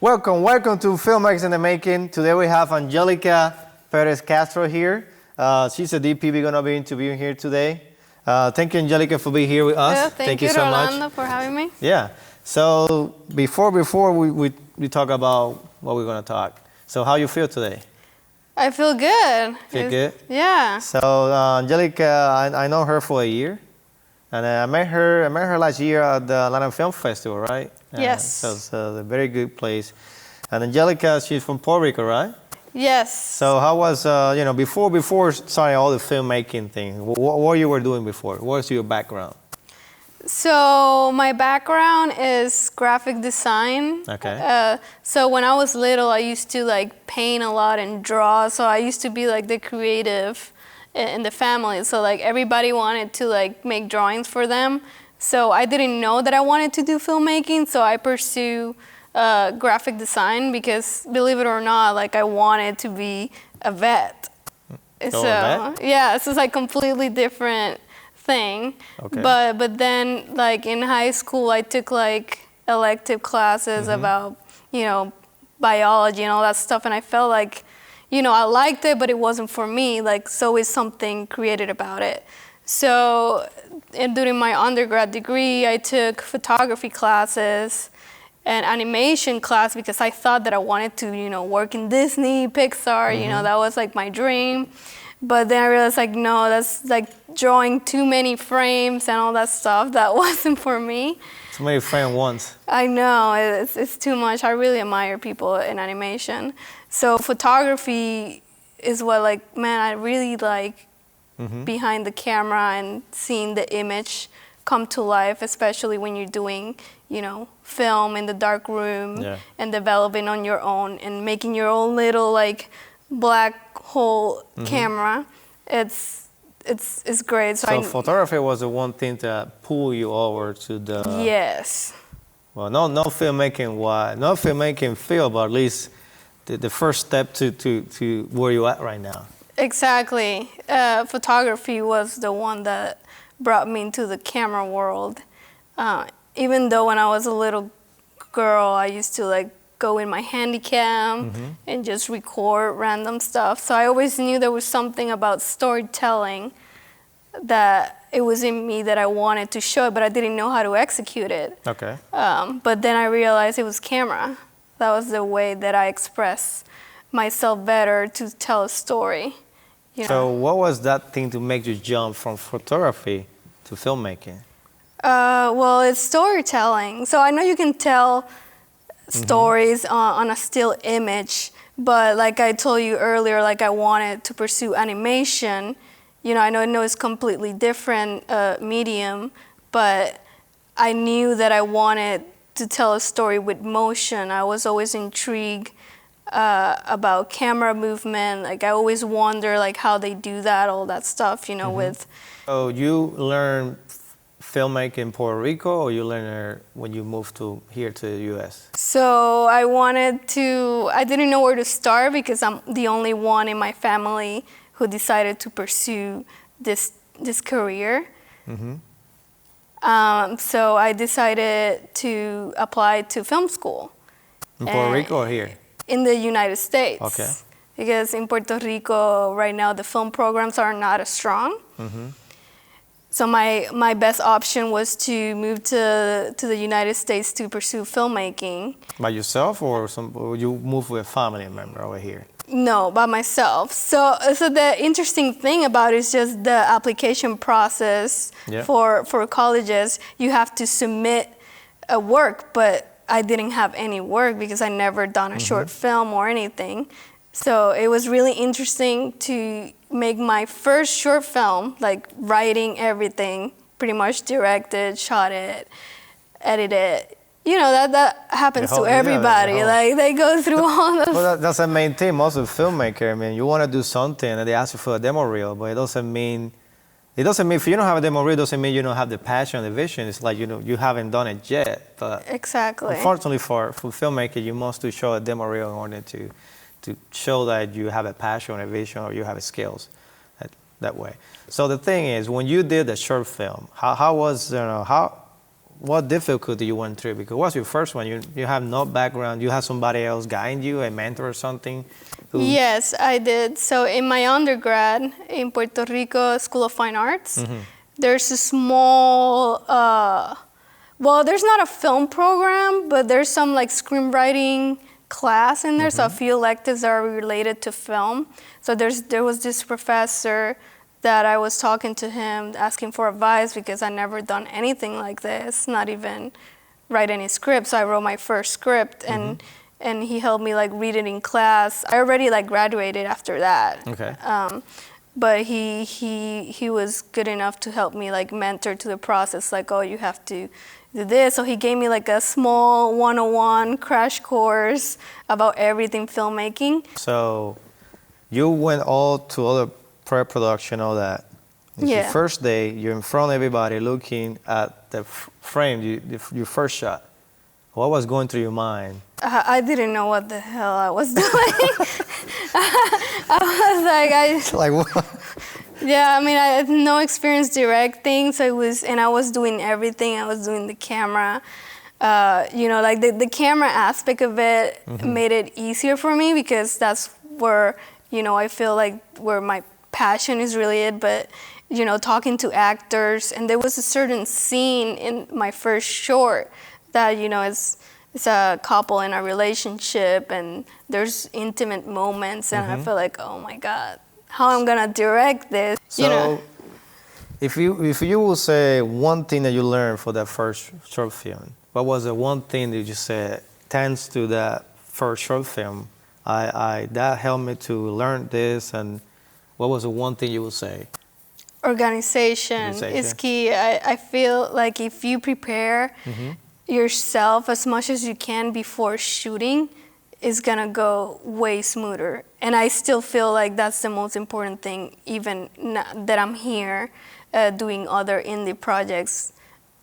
Welcome to Filmmakers in the Making. Today we have Angelica Perez Castro here. She's a DP we're going to be interviewing here today. Thank you, Angelica, for being here with us. Yeah, thank you, so Rolando, much for having me. Yeah. So before we talk about what we're going to talk. So how you feel today? I feel good. Feel good? Yeah. So Angelica, I know her for a year, and I met her last year at the Atlanta Film Festival, right? Yes. So it's a very good place. And Angelica, she's from Puerto Rico, right? Yes. So how was before starting all the filmmaking thing? What you were doing before? What's your background? So my background is graphic design. Okay. So when I was little, I used to like paint a lot and draw. So I used to be like the creative in the family. So like everybody wanted to like make drawings for them. So I didn't know that I wanted to do filmmaking. So I pursue graphic design because, believe it or not, like I wanted to be a vet. A vet? Yeah, so it's like completely different thing. Okay. But then like in high school I took like elective classes about biology and all that stuff, and I felt like I liked it, but it wasn't for me. Like, so is something created about it. So during my undergrad degree I took photography classes and animation class because I thought that I wanted to work in Disney, Pixar, that was like my dream. But then I realized, like, no, that's like drawing too many frames and all that stuff. That wasn't for me. Too many frames once. I know, it's too much. I really admire people in animation. So photography is what, like, man, I really like behind the camera and seeing the image come to life, especially when you're doing, film in the dark room and developing on your own and making your own little, like, black whole camera. It's great. So photography was the one thing that pulled you over to the yes. Well, no filmmaking field, but at least the first step to where you at right now. Exactly. Photography was the one that brought me into the camera world. Even though when I was a little girl, I used to like go in my handy cam and just record random stuff. So I always knew there was something about storytelling that it was in me that I wanted to show, but I didn't know how to execute it. Okay. But then I realized it was camera. That was the way that I express myself better to tell a story. So what was that thing to make you jump from photography to filmmaking? Well, it's storytelling. So I know you can tell stories on a still image, but like I told you earlier, like I wanted to pursue animation. I know it's completely different medium, but I knew that I wanted to tell a story with motion. I was always intrigued about camera movement. Like I always wonder like how they do that, all that stuff, with. So you learned filmmaking in Puerto Rico, or you learned when you moved here to the U.S.? So I didn't know where to start because I'm the only one in my family who decided to pursue this career. So I decided to apply to film school. In Puerto Rico or here? In the United States. Okay. Because in Puerto Rico right now the film programs are not as strong. So my best option was to move to the United States to pursue filmmaking. By yourself, or you moved with a family member over here? No, by myself. So the interesting thing about it is just the application process for colleges. You have to submit a work, but I didn't have any work because I never done a short film or anything. So it was really interesting to make my first short film, like writing everything, pretty much directed, shot it, edited. That happens to everybody. Like they go through all of. Well, that's the main thing. Most of the filmmaker, I mean, you want to do something and they ask you for a demo reel, but it doesn't mean if you don't have a demo reel, it doesn't mean you don't have the passion, the vision. It's like you haven't done it yet. But exactly. Unfortunately for filmmaker, you must show a demo reel in order to show that you have a passion, a vision, or you have skills that way. So the thing is, when you did the short film, how was what difficulty you went through? Because it was your first one. You have no background. You have somebody else guiding you, a mentor or something? Yes, I did. So in my undergrad in Puerto Rico School of Fine Arts, there's a small, well, there's not a film program, but there's some like screenwriting class in there. So a few electives are related to film. So there was this professor that I was talking to him, asking for advice because I never done anything like this, not even write any script. So I wrote my first script, and he helped me like read it in class. I already like graduated after that. Okay. But he was good enough to help me like mentor to the process, like, oh, you have to do this. So he gave me like a small 101 crash course about everything filmmaking. So you went all to all the pre-production, all that. It's your first day, you're in front of everybody looking at the frame, your first shot. What was going through your mind? I didn't know what the hell I was doing. I was Like what? Yeah, I mean, I had no experience directing, so I was doing everything. I was doing the camera. Like the camera aspect of it made it easier for me because that's where, I feel like where my passion is really it. But, talking to actors, and there was a certain scene in my first short that, it's a couple in a relationship, and there's intimate moments, and I feel like, oh my God, how I'm gonna direct this? So, if you will say one thing that you learned for that first short film, what was the one thing that you said, thanks to that first short film, that helped me to learn this, and what was the one thing you would say? Organization is key. I feel like if you prepare yourself as much as you can before shooting, it's gonna go way smoother. And I still feel like that's the most important thing, even that I'm here doing other indie projects.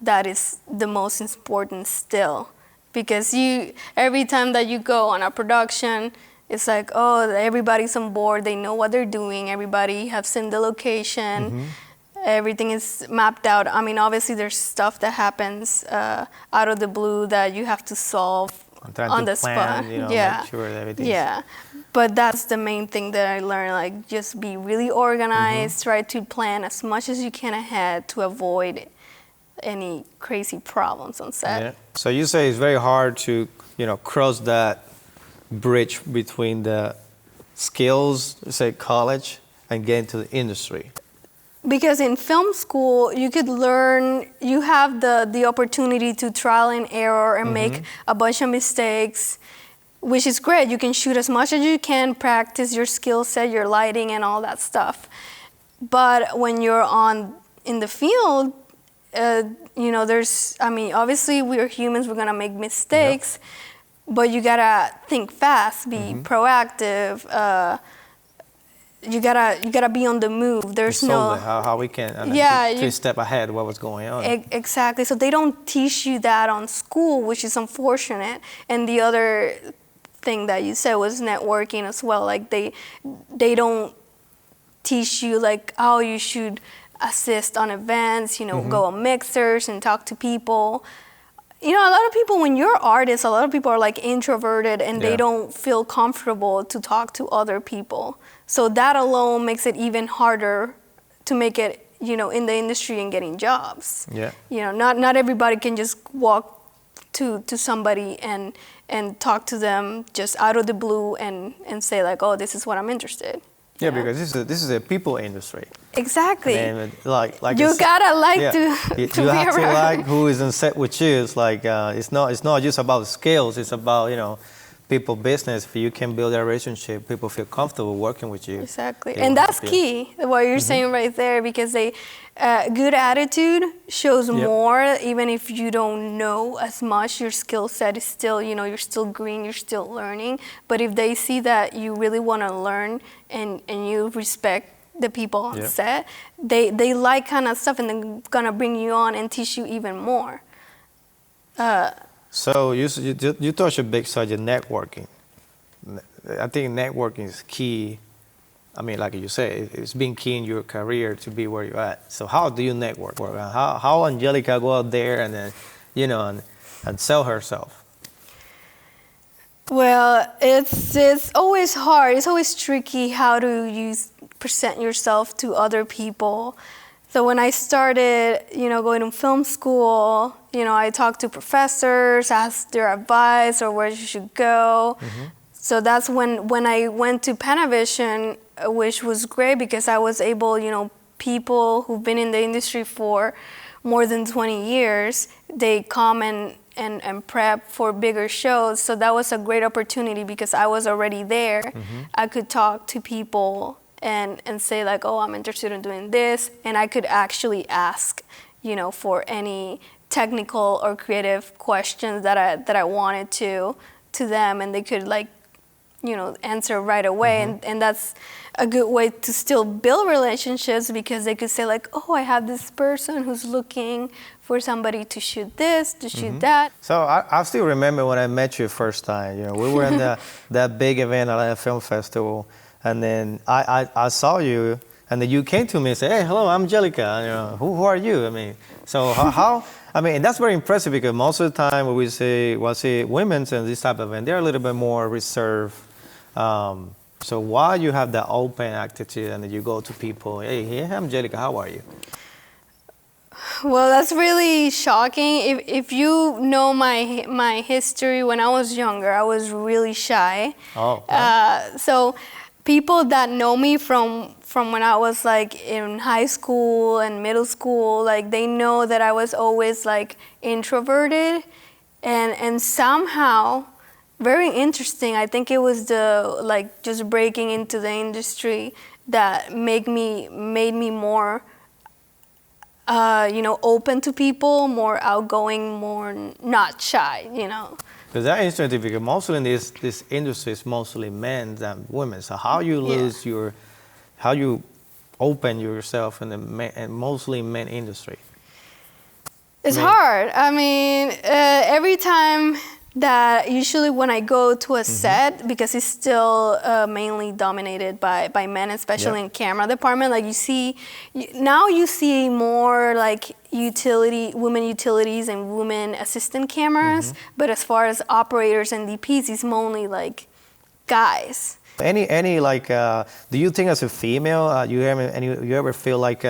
That is the most important still, because every time that you go on a production, it's like, oh, everybody's on board, they know what they're doing, everybody has seen the location, everything is mapped out. I mean, obviously there's stuff that happens out of the blue that you have to solve on the spot. Make sure that everything's... Yeah, but that's the main thing that I learned, like just be really organized, try to plan as much as you can ahead to avoid any crazy problems on set. Yeah. So you say it's very hard to, cross that bridge between the skills, say college, and get into the industry. Because in film school, you could learn, you have the opportunity to trial and error and make a bunch of mistakes, which is great. You can shoot as much as you can, practice your skill set, your lighting, and all that stuff. But when you're in the field, obviously we're humans, we're gonna make mistakes, but you gotta think fast, be proactive. You gotta be on the move. There's no how we can 3 steps ahead what was going on. Exactly. So they don't teach you that on school, which is unfortunate. And the other thing that you said was networking as well. Like they don't teach you like how you should assist on events, go on mixers and talk to people. A lot of people, when you're artists, a lot of people are like introverted and they don't feel comfortable to talk to other people. So that alone makes it even harder to make it, in the industry and getting jobs. Yeah. Not everybody can just walk to somebody and talk to them just out of the blue and say like, oh, this is what I'm interested. Yeah, because this is a people industry. Exactly. And like you gotta like to you be have around. to like who is on set with you. It's like it's not just about skills. It's about people business. If you can build a relationship, people feel comfortable working with you. Exactly, and that's key. What you're saying right there, because good attitude shows more. Even if you don't know as much, your skill set is still you're still green. You're still learning. But if they see that you really want to learn and you respect the people on set, they like kind of stuff, and they're gonna bring you on and teach you even more. So you touched a big subject, networking. I think networking is key. I mean, like you say, it's been key in your career to be where you're at. So how do you network? How Angelica go out there and then and sell herself? Well, it's always hard. It's always tricky how do you present yourself to other people. So when I started, going to film school, I talked to professors, asked their advice or where you should go. So that's when I went to Panavision, which was great because I was able, people who've been in the industry for more than 20 years, they come and prep for bigger shows. So that was a great opportunity because I was already there. I could talk to people and say like, oh, I'm interested in doing this. And I could actually ask, for any technical or creative questions that I wanted to them, and they could answer right away. And that's a good way to still build relationships because they could say like, oh, I have this person who's looking for somebody to shoot this, to shoot that. So I still remember when I met you first time. We were in that big event at a film festival, and then I saw you, and then you came to me and said, hey, hello, I'm Angelica. Who are you? I mean, so how I mean, that's very impressive because most of the time when we say women in this type of event, they're a little bit more reserved. So why you have that open attitude and then you go to people, hey, I'm Angelica, how are you? Well, that's really shocking. If you know my history, when I was younger, I was really shy. Oh. Okay. So people that know me from when I was like in high school and middle school, like they know that I was always like introverted, and somehow, very interesting. I think it was the just breaking into the industry that made me more open to people, more outgoing, more not shy. Because that's interesting because mostly in this industry is mostly men than women. So how you lose how you open yourself in the mostly men industry? It's hard. I mean, every time that usually when I go to a set, because it's still mainly dominated by men, especially in camera department, like you see more like women utilities and women assistant cameras, but as far as operators and DPs, it's mainly like guys. Any like, do you think as a female, you ever feel like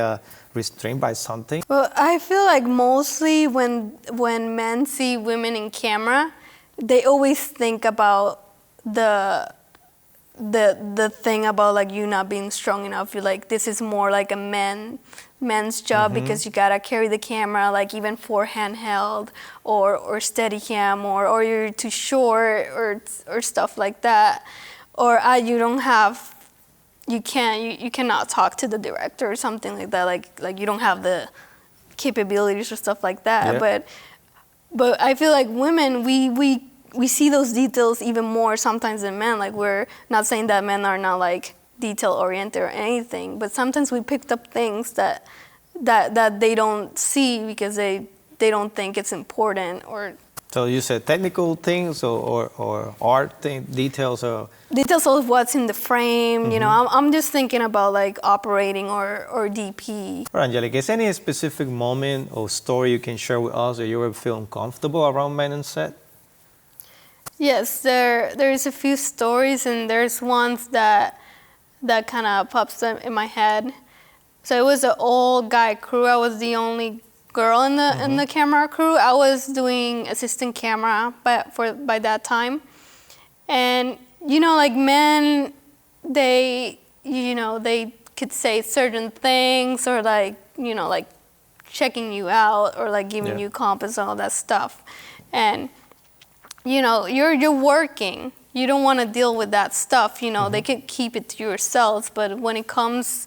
restrained by something? Well, I feel like mostly when men see women in camera, they always think about the thing about like you not being strong enough. You're like, this is more like a men's job because you gotta carry the camera, like even for handheld or steady cam, or you're too short or stuff like that, or you cannot talk to the director or something like that, like you don't have the capabilities or stuff like that. But I feel like women, we see those details even more sometimes than men. Like, we're not saying that men are not like detail oriented or anything, but sometimes we picked up things that they don't see because they don't think it's important. Or so you said technical things or art details or details of what's in the frame. I'm just thinking about like operating or DP. All right, Angelica, is any specific moment or story you can share with us that you were feeling comfortable around men on set? Yes, there's a few stories, and there's ones that kind of pops up in my head. So it was an all guy crew. I was the only girl in the camera crew. I was doing assistant camera by that time, and like men, they could say certain things or like checking you out or like giving you compliments and all that stuff, and you're working. You don't want to deal with that stuff. They could keep it to yourselves, but when it comes,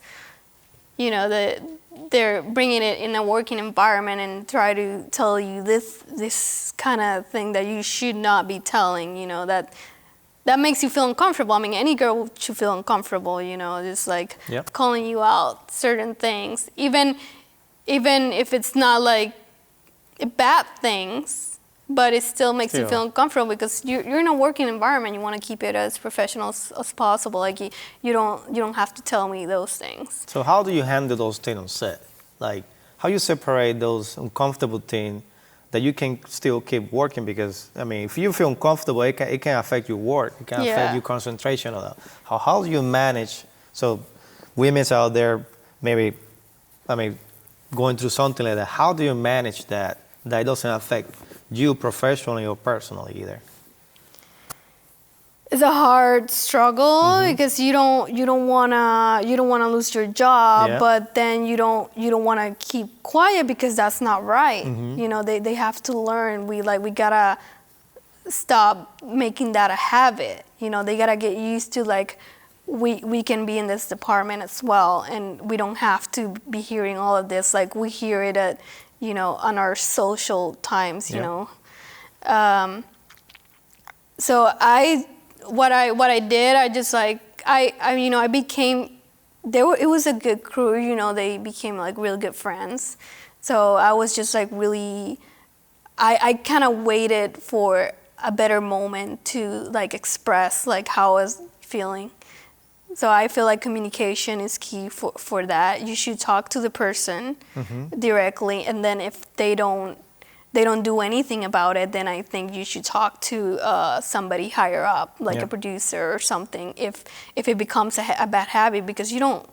they're bringing it in a working environment and try to tell you this kind of thing that you should not be telling. That makes you feel uncomfortable. I mean, any girl should feel uncomfortable. Just like calling you out certain things, even if it's not like bad things. But it still makes you feel uncomfortable because you're in a working environment. You want to keep it as professional as possible. Like you don't have to tell me those things. So how do you handle those things on set? Like how you separate those uncomfortable things that you can still keep working, because I mean, if you feel uncomfortable, it can affect your work, it can affect your concentration. How do you manage? So women's out there, maybe, I mean, going through something like that, how do you manage that it doesn't affect you professionally or personally either? It's a hard struggle because you don't wanna lose your job, but then you don't wanna keep quiet because that's not right. You know, they have to learn. We gotta stop making that a habit. You know, they gotta get used to like we can be in this department as well, and we don't have to be hearing all of this. Like we hear it at, you know, on our social times. You know, so what I did, I just like you know, I became it was a good crew, you know, they became like real good friends. So I was just like really I kind of waited for a better moment to like express like how I was feeling. So I feel like communication is key for that. You should talk to the person directly, and then if they don't do anything about it, then I think you should talk to somebody higher up, like a producer or something, if it becomes a bad habit, because you don't,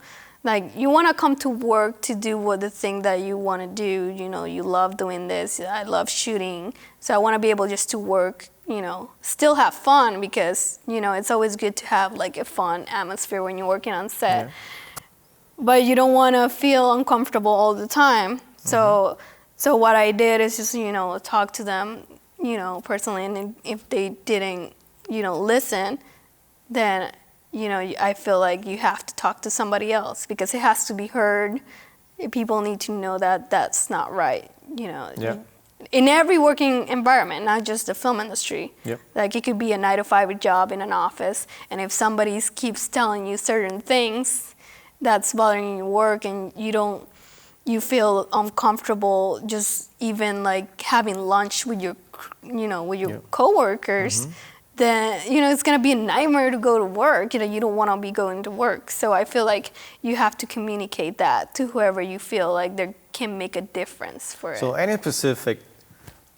like, you want to come to work to do the thing that you want to do. You know, you love doing this. I love shooting. So I want to be able just to work, you know, still have fun, because, you know, it's always good to have like a fun atmosphere when you're working on set. But you don't want to feel uncomfortable all the time. So what I did is just, you know, talk to them, you know, personally, and if they didn't, you know, listen, then, you know, I feel like you have to talk to somebody else, because it has to be heard. People need to know that that's not right, you know. In every working environment, not just the film industry. Like it could be a 9-to-5 job in an office, and if somebody keeps telling you certain things that's bothering your work, and you feel uncomfortable just even like having lunch with your, you know, with your coworkers, then, you know, it's gonna be a nightmare to go to work. You know, you don't want to be going to work. So I feel like you have to communicate that to whoever you feel like they can make a difference for it. So any specific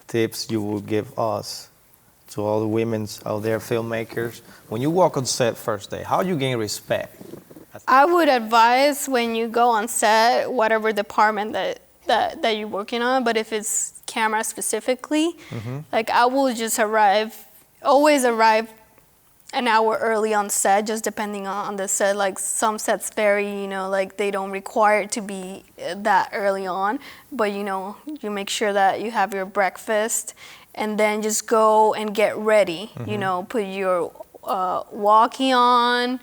tips you would give us, to all the women out there, filmmakers, when you walk on set first day, how do you gain respect? I would advise, when you go on set, whatever department that you're working on, but if it's camera specifically, like I will just always arrive an hour early on set, just depending on the set. Like some sets vary, you know, like they don't require it to be that early on, but you know, you make sure that you have your breakfast, and then just go and get ready, you know, put your walkie on,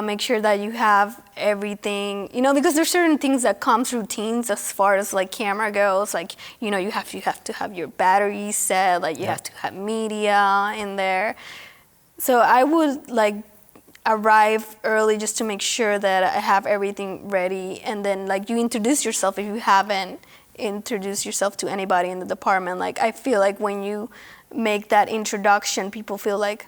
make sure that you have everything, you know, because there's certain things that comes routines as far as like camera goes. Like, you know, you have to have your battery set, like you have to have media in there. So I would like arrive early just to make sure that I have everything ready, and then like you introduce yourself if you haven't introduced yourself to anybody in the department. Like I feel like when you make that introduction, people feel like,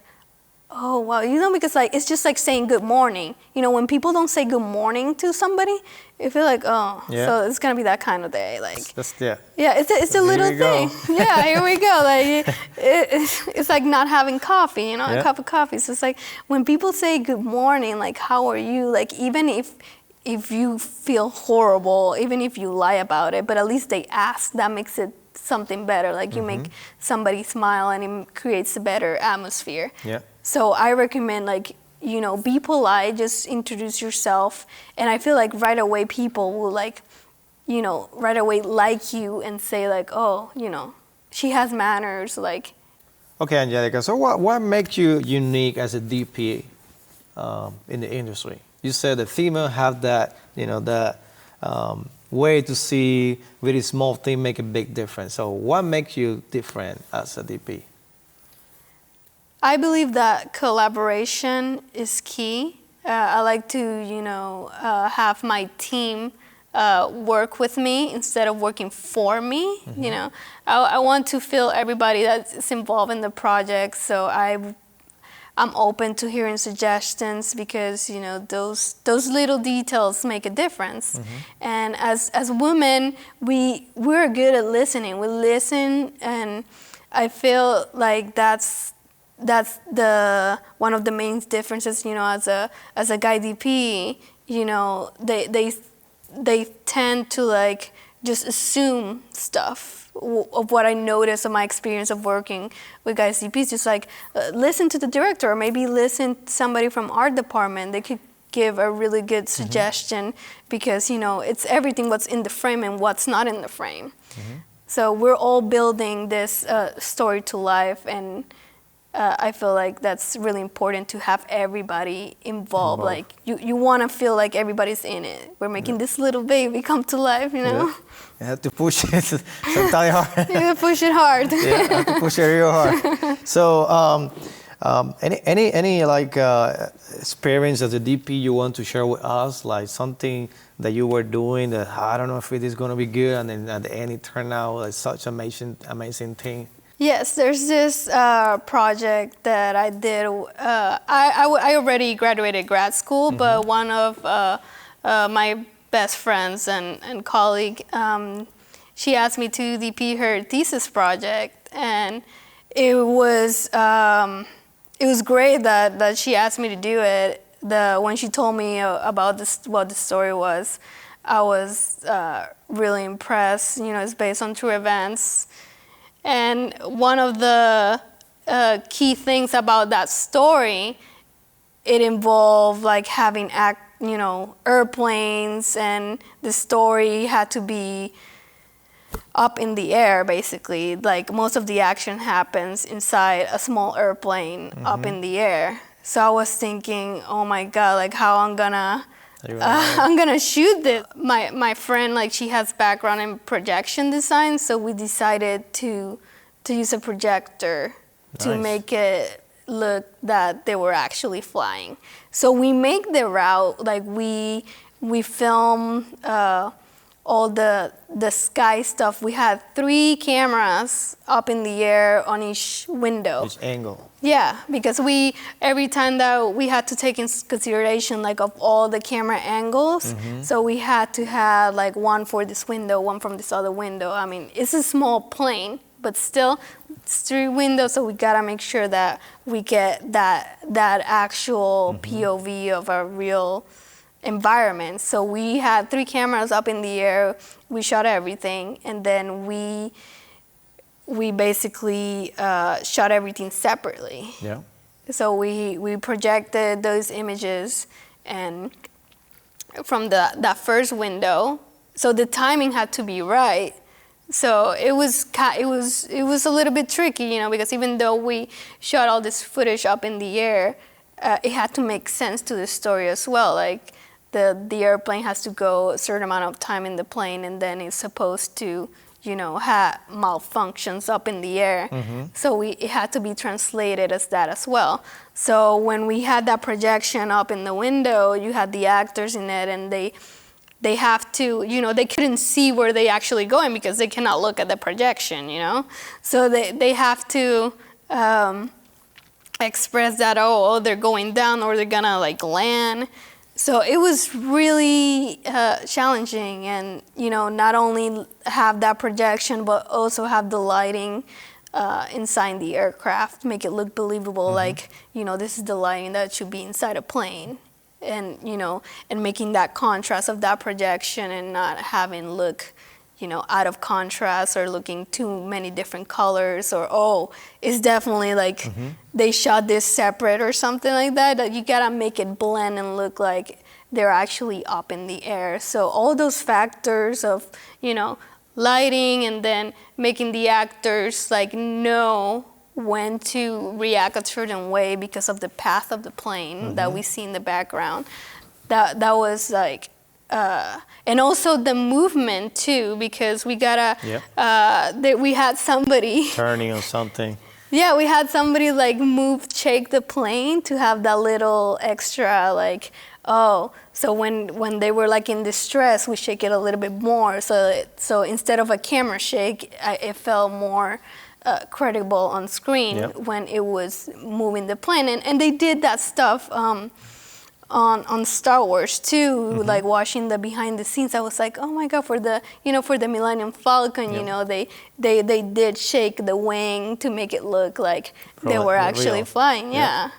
oh, wow, you know, because like it's just like saying good morning. You know, when people don't say good morning to somebody, you feel like, oh, so it's gonna be that kind of day. Like, it's a little thing. Yeah, here we go. Like it's like not having coffee, you know, a cup of coffee. So it's like when people say good morning, like how are you? Like even if you feel horrible, even if you lie about it, but at least they ask, that makes it something better. Like you make somebody smile, and it creates a better atmosphere. So I recommend, like, you know, be polite, just introduce yourself. And I feel like right away people will, like, you know, right away like you and say like, oh, you know, she has manners, like. Okay, Angelica, so what makes you unique as a DP in the industry? You said the female have that, you know, that way to see very small thing make a big difference. So what makes you different as a DP? I believe that collaboration is key. I like to, you know, have my team work with me instead of working for me. You know, I want to feel everybody that's involved in the project. So I'm open to hearing suggestions because those little details make a difference. And as women, we're good at listening. We listen, and I feel like that's the one of the main differences. As a guy DP, they tend to like just assume stuff of what I noticed of my experience of working with guys DPs. Just like listen to the director, or maybe listen to somebody from art department. They could give a really good suggestion because it's everything what's in the frame and what's not in the frame. So we're all building this story to life, and I feel like that's really important to have everybody involved. Like you want to feel like everybody's in it. We're making this little baby come to life, Yeah. You have to push it sometimes hard. You have to push it hard. Yeah, you have to push it real hard. So, any like experience as a DP you want to share with us, like something that you were doing that I don't know if it is going to be good, and then at the end it turned out like such amazing thing. Yes, there's this project that I did. I already graduated grad school, but one of my best friends and colleague, she asked me to DP her thesis project, and it was great that she asked me to do it. When she told me about what the story was, I was really impressed. It's based on true events. And one of the key things about that story, it involved like having airplanes, and the story had to be up in the air, basically. Like most of the action happens inside a small airplane up in the air. So I was thinking, oh my God, like how I'm gonna shoot this. My friend, like she has background in projection design, so we decided to use a projector to make it look that they were actually flying. So we make the route, like we film all the sky stuff. We had 3 cameras up in the air on each window. Each angle. Yeah, because every time that we had to take in consideration like of all the camera angles, so we had to have like one for this window, one from this other window. I mean, it's a small plane, but still, it's 3 windows, so we gotta make sure that we get that actual POV of a real environment. So we had 3 cameras up in the air. We shot everything, and then we basically shot everything separately. Yeah. So we projected those images, and from that first window, so the timing had to be right. So it was a little bit tricky, because even though we shot all this footage up in the air, it had to make sense to the story as well. Like the airplane has to go a certain amount of time in the plane, and then it's supposed to have malfunctions up in the air. So it had to be translated as that as well. So when we had that projection up in the window, you had the actors in it, and they have to, they couldn't see where they actually going because they cannot look at the projection, So they have to express that, they're going down, or they're gonna like land. So it was really challenging, and not only have that projection, but also have the lighting inside the aircraft, make it look believable. Like this is the lighting that should be inside a plane, and and making that contrast of that projection, and not having look out of contrast, or looking too many different colors, or it's definitely like they shot this separate or something like that. That you gotta make it blend and look like they're actually up in the air. So all those factors of lighting, and then making the actors like know when to react a certain way because of the path of the plane that we see in the background. That was like. And also the movement too, because we gotta, we had somebody turning or something. Yeah, we had somebody like shake the plane to have that little extra like, so when they were like in distress, we shake it a little bit more. So instead of a camera shake, it felt more credible on screen Yep. when it was moving the plane, and they did that stuff on Star Wars too, like watching the behind the scenes. I was like, oh my god, for the Millennium Falcon, they did shake the wing to make it look like they were actually real. flying. Yeah.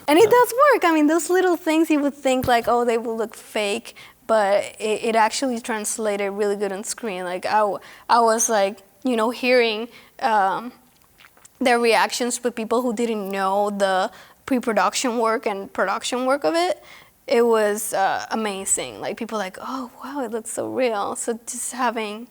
And it does work. I mean, those little things you would think like, oh, they will look fake, but it actually translated really good on screen. Like I was like, hearing their reactions with people who didn't know the pre-production work and production work of it. It was amazing. Like people like, oh wow, it looks so real. So just having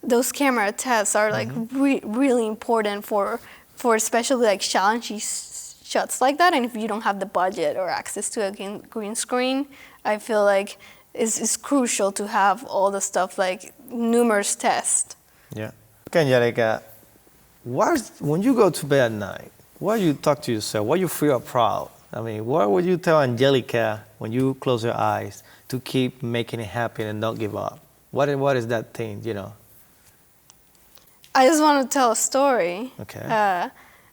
those camera tests are like really important for especially like challenging shots like that. And if you don't have the budget or access to a green screen, I feel like it's crucial to have all the stuff like numerous tests. Yeah. Okay, Angelica, when you go to bed at night, what do you talk to yourself? What do you feel proud? I mean, what would you tell Angelica when you close your eyes to keep making it happen and not give up? What is that thing, I just want to tell a story. Okay.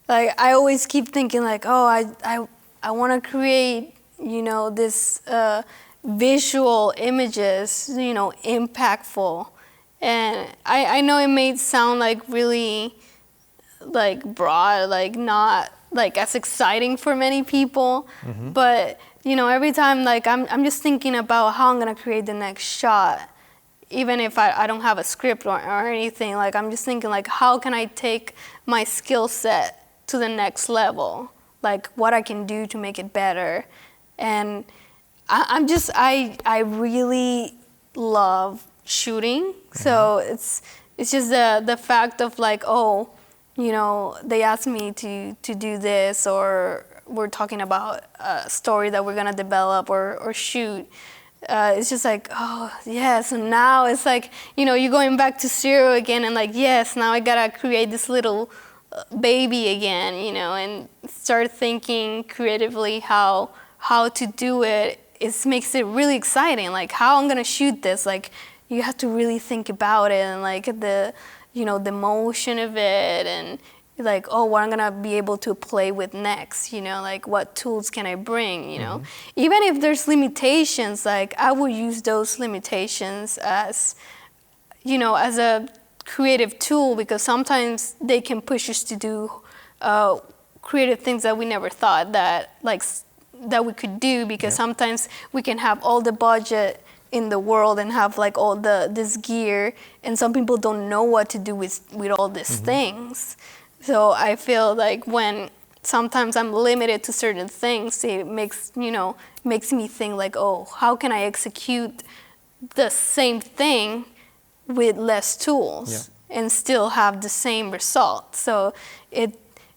Like I always keep thinking like, oh, I want to create, this visual images, impactful. And I know it may sound like really like broad, like not like as exciting for many people, but every time like I'm just thinking about how I'm gonna create the next shot, even if I don't have a script or anything. Like I'm just thinking like, how can I take my skill set to the next level, like what I can do to make it better. And I really love shooting, so it's just the fact of like, oh, they asked me to do this, or we're talking about a story that we're gonna develop or shoot. It's just like, oh yes, and now it's like, you're going back to zero again, and like, yes, now I gotta create this little baby again, and start thinking creatively how to do it. It makes it really exciting, like how I'm gonna shoot this. Like you have to really think about it, and like the motion of it, and like, oh, what I'm gonna be able to play with next, like what tools can I bring, Even if there's limitations, like I will use those limitations as a creative tool, because sometimes they can push us to do creative things that we never thought that we could do, because sometimes we can have all the budget in the world and have like all this gear, and some people don't know what to do with all these things. So I feel like when sometimes I'm limited to certain things, it makes me think like, oh, how can I execute the same thing with less tools and still have the same result? So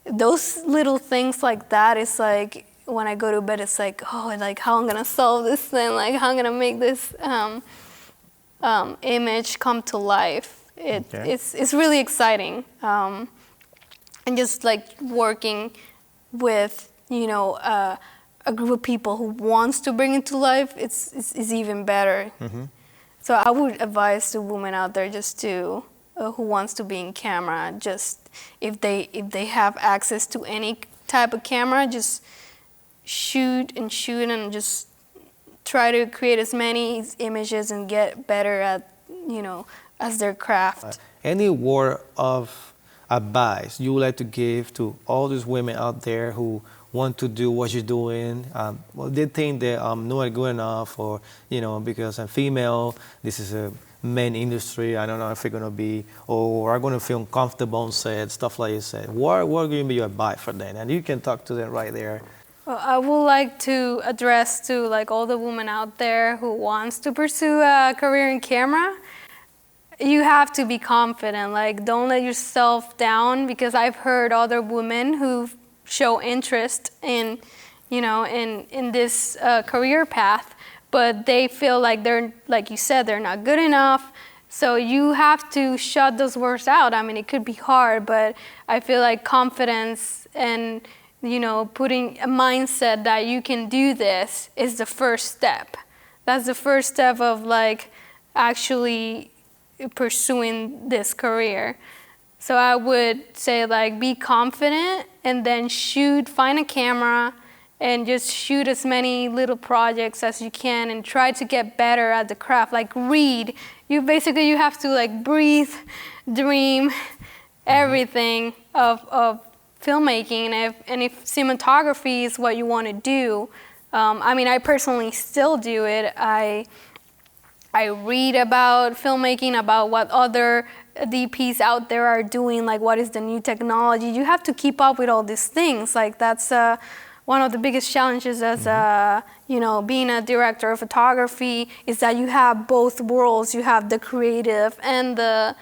those little things like that is like, when I go to bed, it's like, oh, like how I'm gonna solve this thing, like how I'm gonna make this image come to life. It's really exciting, and just like working with a group of people who wants to bring it to life, it's even better. So I would advise the women out there just to who wants to be in camera, just if they have access to any type of camera, just shoot and just try to create as many images and get better at as their craft. Any word of advice you would like to give to all these women out there who want to do what you're doing? Well, they think that I'm not good enough, or because I'm female, this is a men industry, I don't know if it's gonna be, or I'm gonna feel uncomfortable on set, stuff like you said. What gonna be your advice for them? And you can talk to them right there. Well, I would like to address to like all the women out there who wants to pursue a career in camera. You have to be confident. Like, don't let yourself down, because I've heard other women who show interest in, in this career path, but they feel like they're, like you said, they're not good enough. So you have to shut those words out. I mean, it could be hard, but I feel like confidence and putting a mindset that you can do this is the first step. That's the first step of like actually pursuing this career. So I would say like be confident and then shoot, find a camera and just shoot as many little projects as you can and try to get better at the craft. Like read. You have to like breathe, dream, everything of filmmaking. And if cinematography is what you want to do, I mean, I personally still do it. I read about filmmaking, about what other DPs out there are doing, like what is the new technology. You have to keep up with all these things. Like that's one of the biggest challenges as being a director of photography is that you have both worlds. You have the creative and the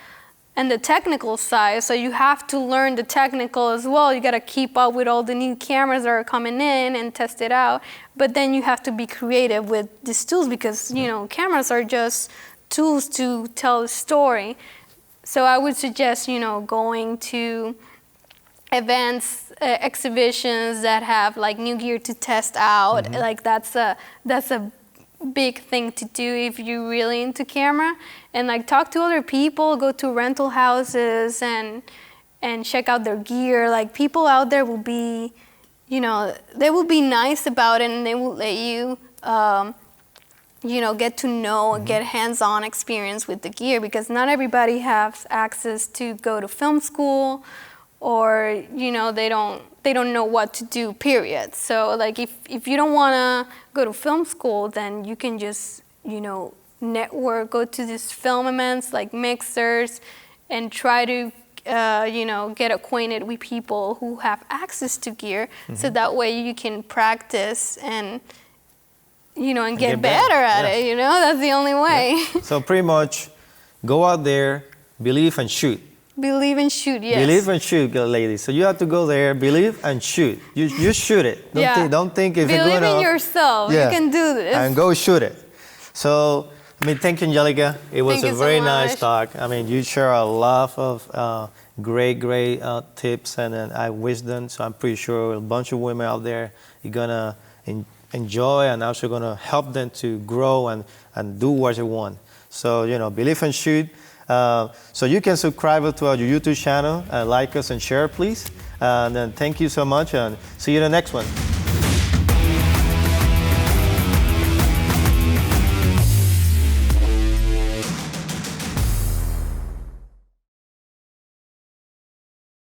technical side. So you have to learn the technical as well. You got to keep up with all the new cameras that are coming in and test it out. But then you have to be creative with these tools because, cameras are just tools to tell a story. So I would suggest, going to events, exhibitions that have like new gear to test out. Like that's a big thing to do if you're really into camera. And like talk to other people, go to rental houses and check out their gear. Like people out there will be, they will be nice about it and they will let you, get to know, get hands-on experience with the gear because not everybody has access to go to film school or, they don't know what to do, period. So like if you don't want to go to film school, then you can just, network, go to these film events like mixers and try to, get acquainted with people who have access to gear so that way you can practice and get better at it, that's the only way. Yeah. So pretty much go out there, believe and shoot. Believe and shoot, yes. Believe and shoot, ladies. So you have to go there, believe and shoot. You shoot it. Don't think if you're going to... Believe in yourself. You can do this. And go shoot it. So, thank you, Angelica. It was a very nice talk. You share a lot of great tips and wisdom. So I'm pretty sure a bunch of women out there are going to enjoy and also going to help them to grow and do what they want. So, believe and shoot. So you can subscribe to our YouTube channel, like us and share, please. And then thank you so much and see you in the next one.